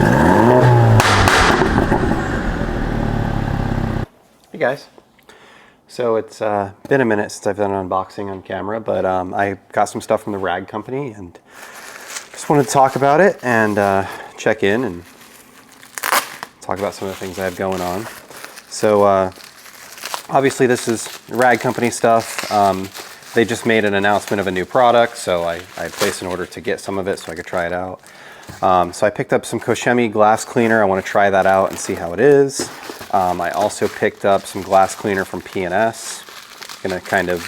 Hey guys. So it's been a minute since I've done an unboxing on camera, but I got some stuff from the rag company and just wanted to talk about it and check in and talk about some of the things I have going on. So obviously this is rag company stuff. They just made an announcement of a new product, so I placed an order to get some of it so I could try it out. So I picked up some Koshimi glass cleaner. I want to try that out and see how it is. I also picked up some glass cleaner from P&S. Gonna kind of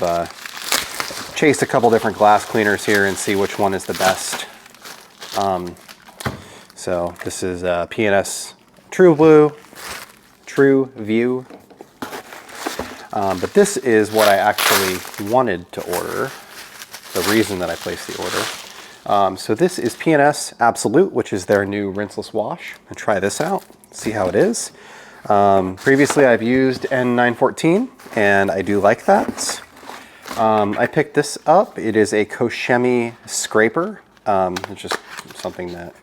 chase a couple different glass cleaners here and see which one is the best. So this is P&S True Blue, True View. But this is what I actually wanted to order, the reason that I placed the order. So this is P&S Absolute, which is their new rinseless wash. I'll try this out, see how it is. Previously I've used N914 and I do like that. I picked this up. It is a Koshimi scraper. It's just something that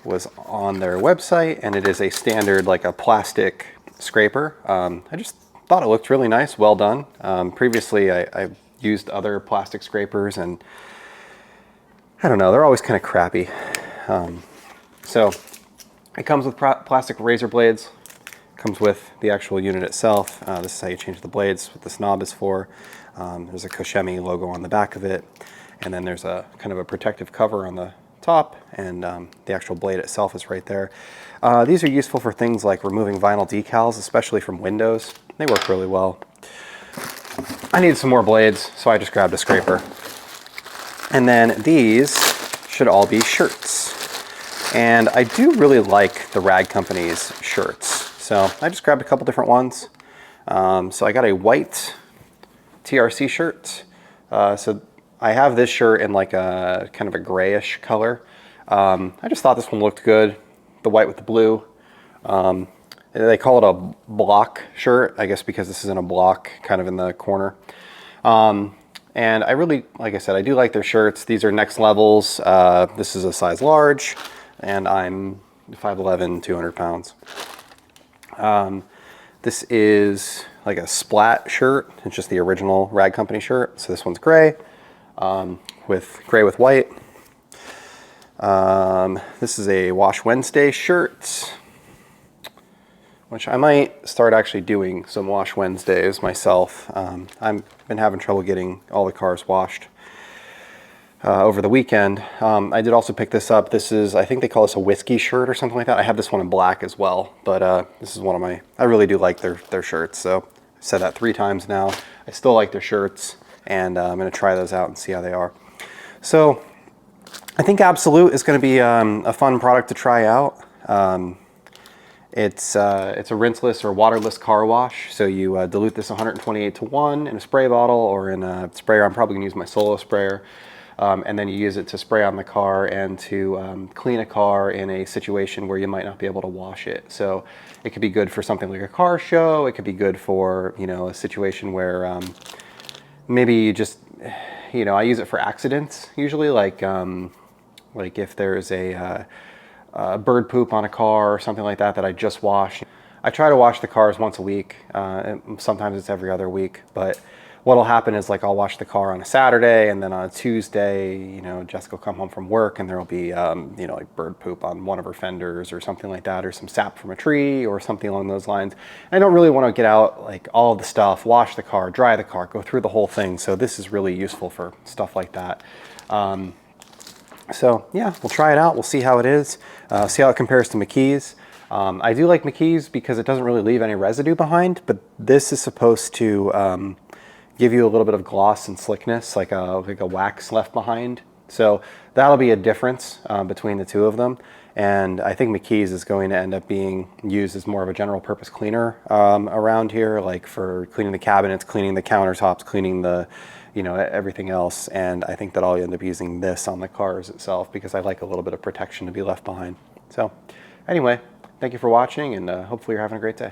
was on their website, and it is a standard, like a plastic scraper. I just thought it looked really nice, well done. Previously I used other plastic scrapers and I don't know, they're always kind of crappy. So it comes with plastic razor blades, comes with the actual unit itself. This is how you change the blades, what this knob is for. There's a Koshimi logo on the back of it, and then there's a kind of a protective cover on the top, and the actual blade itself is right there. These are useful for things like removing vinyl decals, especially from windows. They work really well. I needed some more blades, so I just grabbed a scraper. And then these should all be shirts. And I do really like the rag company's shirts. So I just grabbed a couple different ones. So I got a white TRC shirt. So I have this shirt in like a kind of a grayish color. I just thought this one looked good. The white with the blue. They call it a block shirt, I guess because this is in a block kind of in the corner. And I really, like I said, I do like their shirts. These are next levels. This is a size large, and I'm 5'11", 200 pounds. This is like a splat shirt. It's just the original rag company shirt. So this one's gray, with gray with white. This is a Wash Wednesday shirt, which I might start actually doing some Wash Wednesdays myself. I've been having trouble getting all the cars washed over the weekend. I did also pick this up. This is, I think they call this a whiskey shirt or something like that. I have this one in black as well, but this is one of my, I really do like their shirts. So I've said that 3 times now. I still like their shirts, and I'm gonna try those out and see how they are. So I think Absolute is gonna be a fun product to try out. It's a rinseless or waterless car wash. So you dilute this 128:1 in a spray bottle or in a sprayer. I'm probably gonna use my solo sprayer. And then you use it to spray on the car and to clean a car in a situation where you might not be able to wash it. So it could be good for something like a car show. It could be good for, you know, a situation where maybe you just, you know, I use it for accidents usually, like if there's a bird poop on a car or something like that that I just washed. I try to wash the cars once a week. Sometimes it's every other week, but what'll happen is, like, I'll wash the car on a Saturday, and then on a Tuesday, you know, Jessica will come home from work and there'll be, you know, like bird poop on one of her fenders or something like that, or some sap from a tree or something along those lines. I don't really want to get out like all the stuff, wash the car, dry the car, go through the whole thing. So this is really useful for stuff like that. So yeah, we'll try it out. We'll see how it is. See how it compares to McKee's. I do like McKee's because it doesn't really leave any residue behind, but this is supposed to give you a little bit of gloss and slickness, like a wax left behind. So that'll be a difference between the two of them. And I think McKee's is going to end up being used as more of a general purpose cleaner around here, like for cleaning the cabinets, cleaning the countertops, cleaning the, you know, everything else. And I think that I'll end up using this on the cars itself because I like a little bit of protection to be left behind. So anyway, thank you for watching, and hopefully you're having a great day.